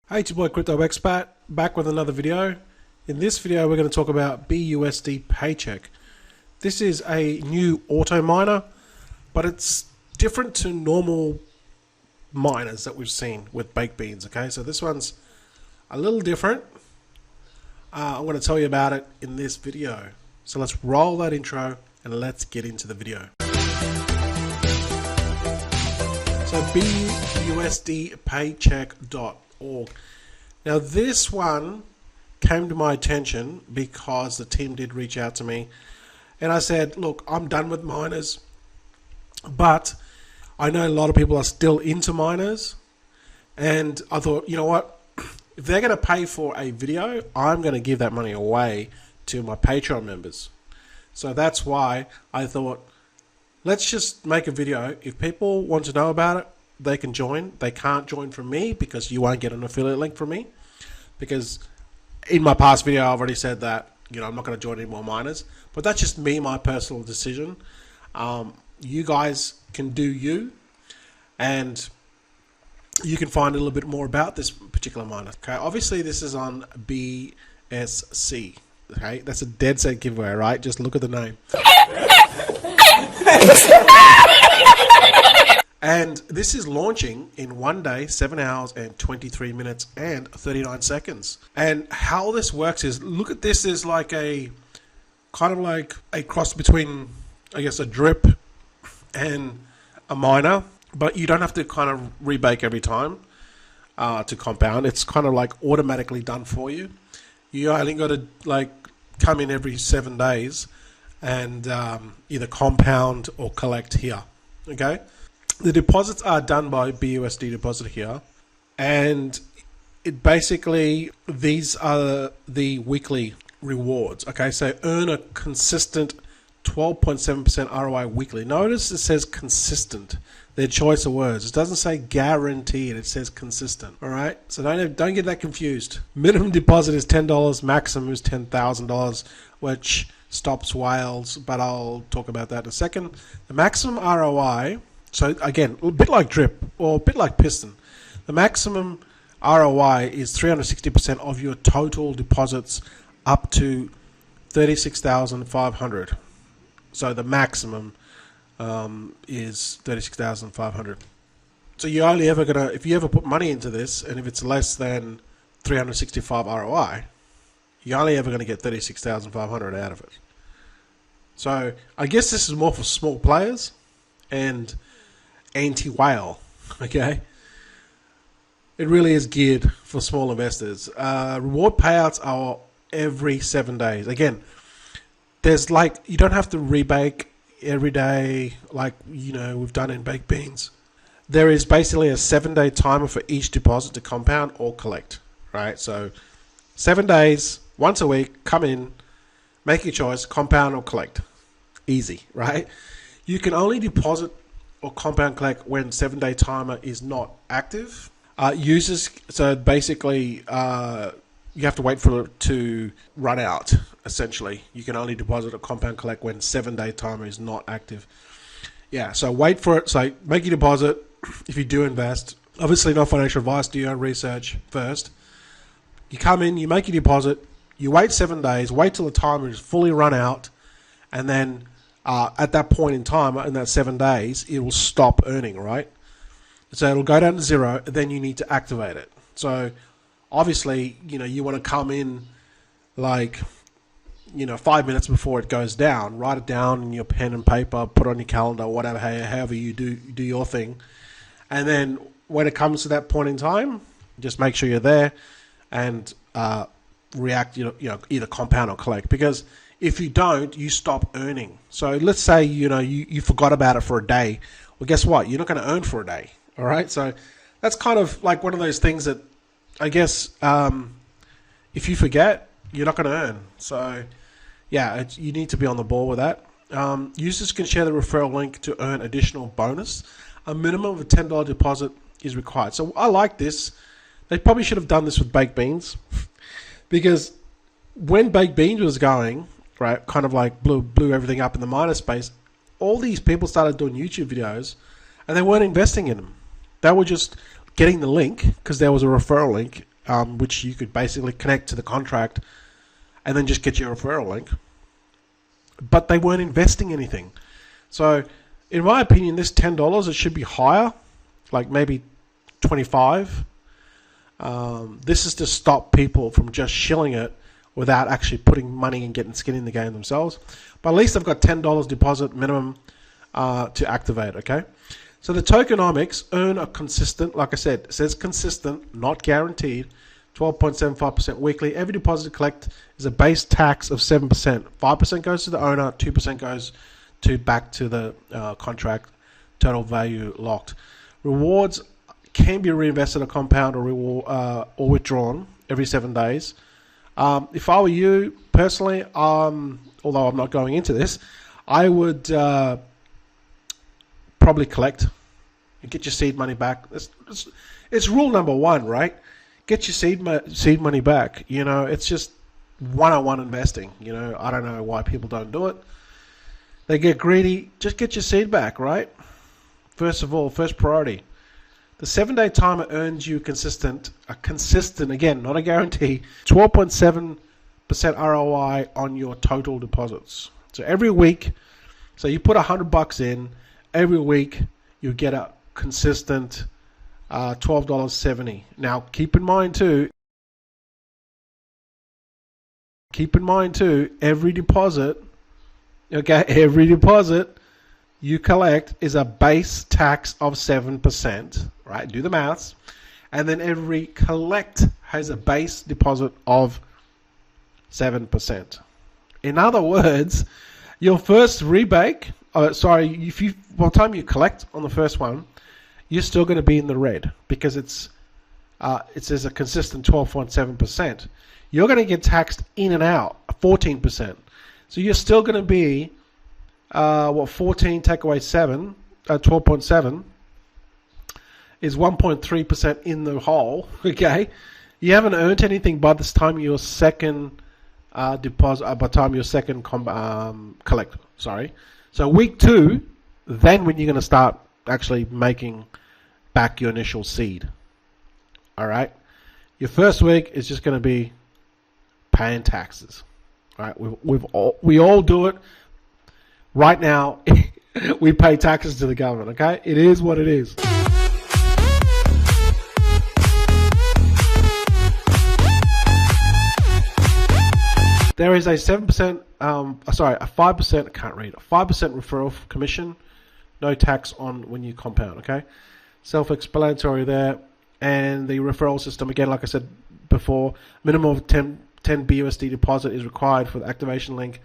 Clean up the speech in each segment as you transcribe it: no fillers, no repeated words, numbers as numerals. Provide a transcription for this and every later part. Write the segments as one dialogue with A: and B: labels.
A: Hey, it's your boy Crypto Expat, back with another video. In this video, we're going to talk about BUSDPaycheck. This is a new auto miner, but it's different to normal miners that we've seen with baked beans. Okay, so this one's a little different. I'm going to tell you about it in this video. So let's roll that intro and let's get into the video. So BUSDPaycheck.org. Now this one came to my attention because the team did reach out to me and I said, look, I'm done with miners, but I know a lot of people are still into miners, and I thought, you know what, if they're going to pay for a video, I'm going to give that money away to my Patreon members. So that's why I thought, let's just make a video. If people want to know about it, they can join. They can't join from me because you won't get an affiliate link from me, because in my past video I've already said that, you know, I'm not going to join any more miners, but that's just me, my personal decision. You guys can do you, and you can find a little bit more about this particular miner. Okay, obviously this is on BSC. Okay, that's a dead set giveaway, right? Just look at the name. And this is launching in 1 day, 7 hours and 23 minutes and 39 seconds. And how this works is, look at this as like a kind of like a cross between, I guess, a drip and a miner, but you don't have to kind of rebake every time to compound. It's kind of like automatically done for you. You only got to like come in every 7 days and either compound or collect here. Okay. The deposits are done by BUSD deposit here, and it basically, these are the weekly rewards. Okay, so earn a consistent 12.7% ROI weekly. Notice it says consistent. Their choice of words. It doesn't say guaranteed. It says consistent. All right, so don't get that confused. Minimum deposit is $10. Maximum is $10,000, which stops whales. But I'll talk about that in a second. The maximum ROI. So again, a bit like drip or a bit like piston. The maximum ROI is 360% of your total deposits up to 36,500. So the maximum is 36,500. So you're only ever gonna, if you ever put money into this, and if it's less than 365 ROI, you're only ever gonna get 36,500 out of it. So I guess this is more for small players and anti-whale. Okay, it really is geared for small investors. Reward payouts are every 7 days. Again, there's like, you don't have to rebake every day like, you know, we've done in baked beans. There is basically a 7-day timer for each deposit to compound or collect, right? So 7 days, once a week, come in, make your choice, compound or collect. Easy, right? You can only deposit or compound collect when 7-day timer is not active. Users, so basically you have to wait for it to run out. Essentially, you can only deposit or compound collect when 7-day timer is not active. Yeah, so wait for it. So make your deposit if you do invest. Obviously, no financial advice. Do your own research first. You come in, you make your deposit, you wait 7 days, wait till the timer is fully run out, and then at that point in time, in that 7 days, it will stop earning, right? So it'll go down to 0, and then you need to activate it. So obviously, you know, you want to come in like, you know, 5 minutes before it goes down. Write it down in your pen and paper, put it on your calendar, whatever, however you do your thing. And then when it comes to that point in time, just make sure you're there and react, you know, either compound or collect, because if you don't, you stop earning. So let's say, you know, you forgot about it for a day. Well, guess what? You're not going to earn for a day. All right. So that's kind of like one of those things that I guess if you forget, you're not going to earn. So yeah, you need to be on the ball with that. Users can share the referral link to earn additional bonus. A minimum of a $10 deposit is required. So I like this. They probably should have done this with baked beans, because when baked beans was going, right, kind of like blew everything up in the miner space, all these people started doing YouTube videos and they weren't investing in them. They were just getting the link because there was a referral link which you could basically connect to the contract and then just get your referral link. But they weren't investing anything. So in my opinion, this $10, it should be higher, like maybe 25. This is to stop people from just shilling it without actually putting money and getting skin in the game themselves. But at least they've got $10 deposit minimum to activate, okay? So the Tokonomics earn a consistent, like I said, it says consistent, not guaranteed, 12.75% weekly. Every deposit collect is a base tax of 7%. 5% goes to the owner, 2% goes back to the contract, total value locked. Rewards can be reinvested or compound or withdrawn every 7 days. If I were you personally, although I'm not going into this, I would probably collect and get your seed money back. It's rule number one, right? Get your seed money back. You know, it's just one-on-one investing. You know, I don't know why people don't do it. They get greedy. Just get your seed back, right? First of all, first priority. The 7-day timer earns you a consistent, again, not a guarantee, 12.7% ROI on your total deposits. So every week, so you put $100 in, every week you get a consistent $12.70. Now keep in mind too, every deposit, okay, every deposit you collect is a base tax of 7%, right? Do the maths. And then every collect has a base deposit of 7%. In other words, your first rebate, by the time you collect on the first one, you're still going to be in the red because it says a consistent 12.7%. You're going to get taxed in and out 14%. So you're still going to be 14 take away 7, 12.7 is 1.3% in the hole. Okay, you haven't earned anything by this time your second deposit. By the time your second collect. Sorry. So week 2, then when you're going to start actually making back your initial seed. All right. Your first week is just going to be paying taxes. All right. We all do it. Right now, we pay taxes to the government, okay? It is what it is. There is a 7%, a 5%, I can't read, a 5% referral commission, no tax on when you compound, okay? Self-explanatory there. And the referral system, again, like I said before, minimum of 10 BUSD deposit is required for the activation link.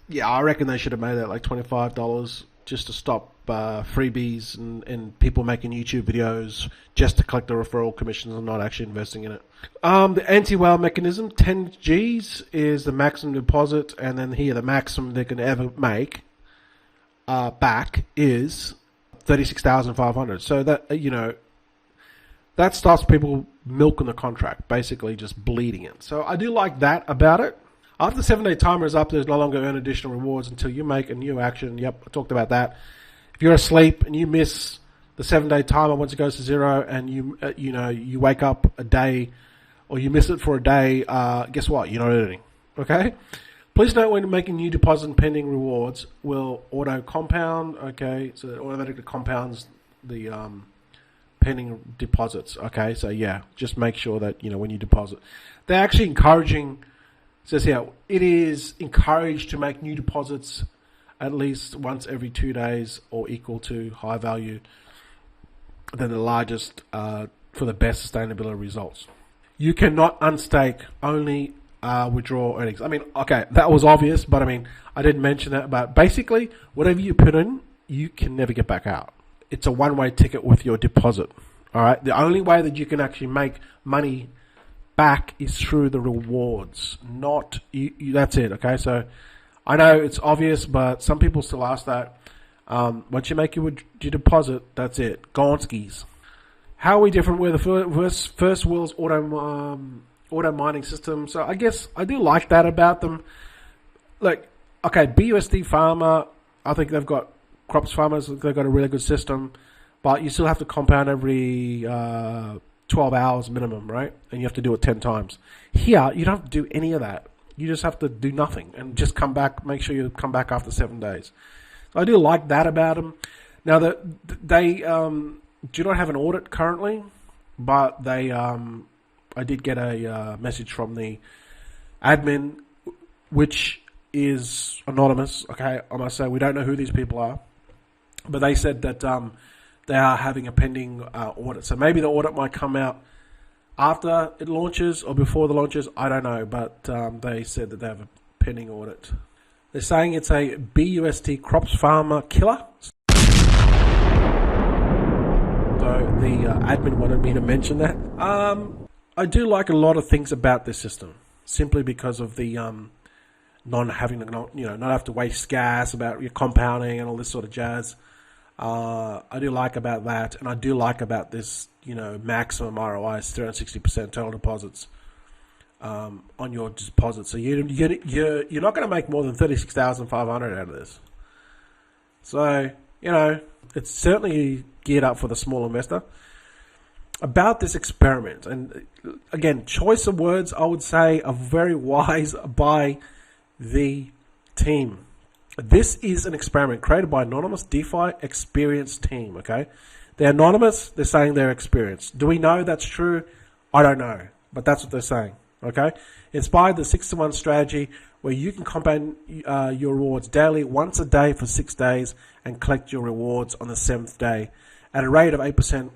A: Yeah, I reckon they should have made that like $25 just to stop freebies and people making YouTube videos just to collect the referral commissions and not actually investing in it. The anti-whale mechanism, 10 Gs is the maximum deposit, and then here the maximum they can ever make back is 36,500. So that, you know, that stops people milking the contract, basically just bleeding it. So I do like that about it. After the 7-day timer is up, there's no longer earn additional rewards until you make a new action. Yep, I talked about that. If you're asleep and you miss the 7-day timer once it goes to 0, and you wake up a day, or you miss it for a day, guess what? You're not earning. Okay. Please note when making new deposit and pending rewards will auto compound. Okay, so it automatically compounds the pending deposits. Okay, so yeah, just make sure that when you deposit, they're actually encouraging. It says here, it is encouraged to make new deposits at least once every 2 days or equal to high value than the largest for the best sustainability results. You cannot unstake, only withdraw earnings. I mean, okay, that was obvious, but I mean, I didn't mention that. But basically, whatever you put in, you can never get back out. It's a one-way ticket with your deposit. All right, the only way that you can actually make money back is through the rewards, not that's it. Okay, so I know it's obvious, but some people still ask that. Once you make your deposit, that's it. Gonskis. How are we different? We're the first world's auto mining system. So I guess I do like that about them. Like, okay, BUSD Farmer, I think they've got crops farmers. They've got a really good system, but you still have to compound every 12 hours minimum, right? And you have to do it 10 times. Here, you don't have to do any of that. You just have to do nothing and just come back. Make sure you come back after 7 days. So I do like that about them. Now, they do not have an audit currently, but I did get a message from the admin, which is anonymous. Okay, I must say we don't know who these people are, but they said that they are having a pending audit. So maybe the audit might come out after it launches or before the launches. I don't know, but they said that they have a pending audit. They're saying it's a BUSD crops farmer killer. So the admin wanted me to mention that. I do like a lot of things about this system, simply because of the not have to waste gas about your compounding and all this sort of jazz. I do like about that, and I do like about this, maximum ROI is 360% total deposits on your deposit. So you're not going to make more than 36,500 out of this. So it's certainly geared up for the small investor. About this experiment, and again, choice of words, I would say, are very wise by the team. This is an experiment created by anonymous DeFi experienced team, okay? They're anonymous, they're saying they're experienced. Do we know that's true? I don't know, but that's what they're saying, okay? Inspired the 6-to-1 strategy where you can compound your rewards daily, once a day for 6 days, and collect your rewards on the 7th day at a rate of 8%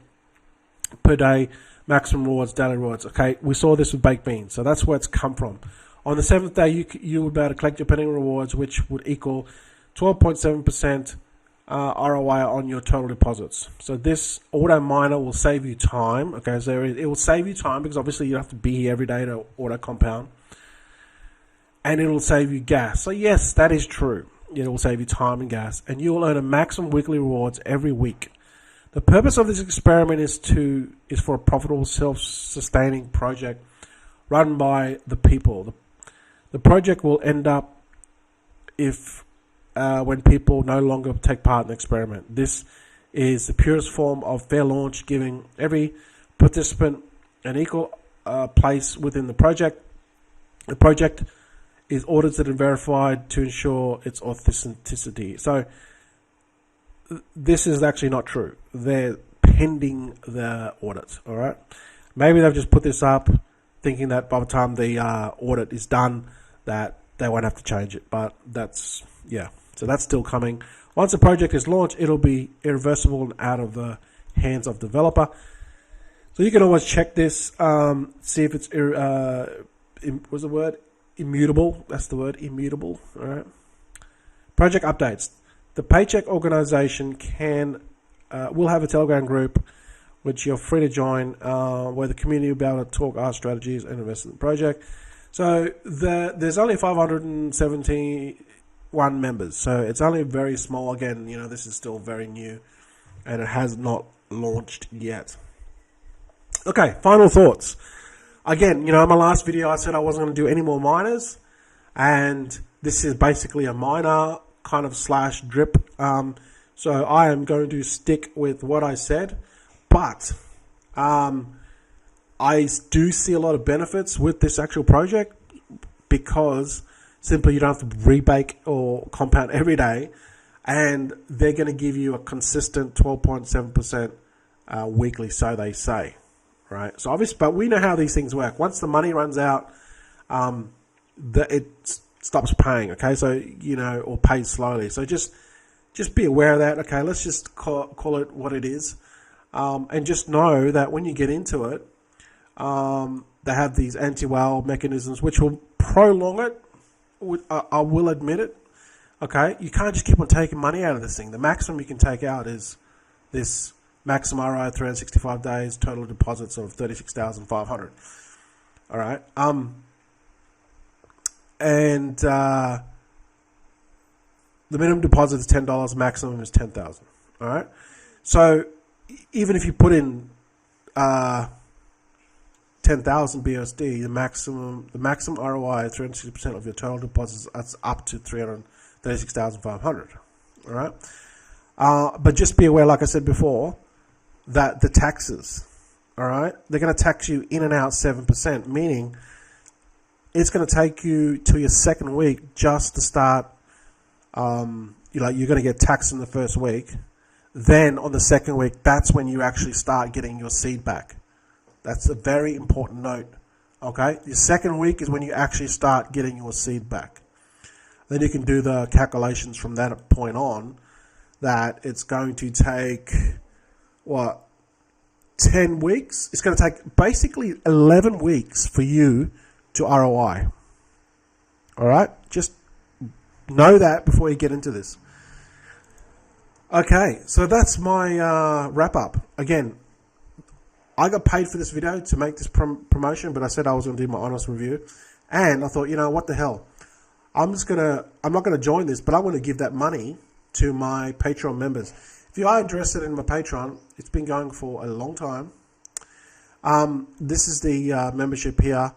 A: per day, maximum rewards, daily rewards. Okay, we saw this with baked beans, so that's where it's come from. On the 7th day, you will be able to collect your pending rewards, which would equal 12.7% ROI on your total deposits. So this auto miner will save you time. Okay, so it will save you time because obviously you have to be here every day to auto compound, and it will save you gas. So yes, that is true. It will save you time and gas, and you will earn a maximum weekly rewards every week. The purpose of this experiment is for a profitable, self-sustaining project run by the people. The project will end up when people no longer take part in the experiment. This is the purest form of fair launch, giving every participant an equal place within the project. The project is audited and verified to ensure its authenticity. So this is actually not true. They're pending the audit, all right? Maybe they've just put this up thinking that by the time the audit is done that they won't have to change it. But so that's still coming. Once the project is launched, it'll be irreversible and out of the hands of developer. So you can always check this, see if it's, what's the word? Immutable. That's the word, immutable, all right? Project updates. The Paycheck organization will have a Telegram group, which you're free to join, where the community will be able to talk our strategies and invest in the project. So there's only 571 members, so it's only very small. Again, this is still very new, and it has not launched yet. Okay, final thoughts. Again, in my last video, I said I wasn't going to do any more miners, and this is basically a miner kind of / drip. So I am going to stick with what I said, but I do see a lot of benefits with this actual project because simply you don't have to rebake or compound every day, and they're going to give you a consistent 12.7% weekly, so they say, right? So obviously, but we know how these things work. Once the money runs out, it stops paying, okay? So, or pays slowly. So just be aware of that, okay? Let's just call it what it is. And just know that when you get into it, they have these anti-whale mechanisms which will prolong it. I will admit it, okay? You can't just keep on taking money out of this thing. The maximum you can take out is this maximum ROI 365 days, total deposits of 36,500. All right? And the minimum deposit is $10, maximum is $10,000. All right. So even if you put in 10,000 BUSD, the maximum ROI is 360% of your total deposits. That's up to 336,500. All right. But just be aware, like I said before, that the taxes all right, they're going to tax you in and out 7%, meaning it's going to take you to your second week just to start. You're going to get taxed in the first week. Then on the second week, that's when you actually start getting your seed back. That's a very important note. Okay, your second week is when you actually start getting your seed back. Then you can do the calculations from that point on, that it's going to take, 10 weeks? It's going to take basically 11 weeks for you to ROI. All right, just know that before you get into this. Okay, so that's my wrap up. Again, I got paid for this video to make this promotion, but I said I was going to do my honest review. And I thought, what the hell? I'm not going to join this, but I want to give that money to my Patreon members. If you are interested in my Patreon, it's been going for a long time. This is the membership here.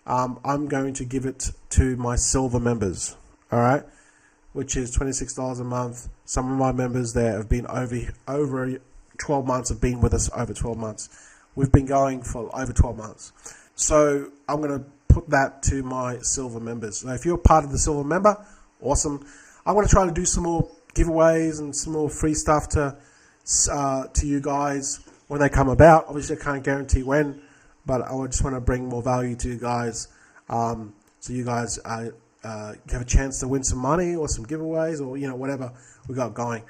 A: I'm going to give it to my silver members, all right, which is $26 a month. Some of my members there have been over 12 months, have been with us over 12 months. We've been going for over 12 months. So I'm going to put that to my silver members. Now, if you're part of the silver member, awesome. I'm going to try to do some more giveaways and some more free stuff to you guys when they come about. Obviously, I can't guarantee when, but I just want to bring more value to you guys, so you guys have a chance to win some money or some giveaways or whatever we got going.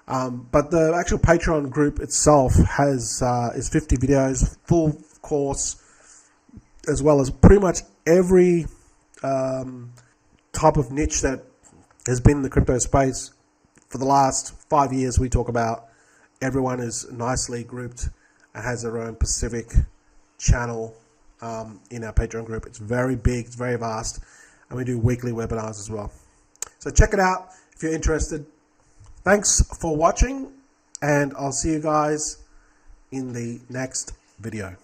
A: But the actual Patreon group itself has is 50 videos, full course, as well as pretty much every type of niche that has been in the crypto space for the last 5 years. We talk about. Everyone is nicely grouped and has their own specific channel in our Patreon group. It's very big, it's very vast, and we do weekly webinars as well. So check it out if you're interested. Thanks for watching, and I'll see you guys in the next video.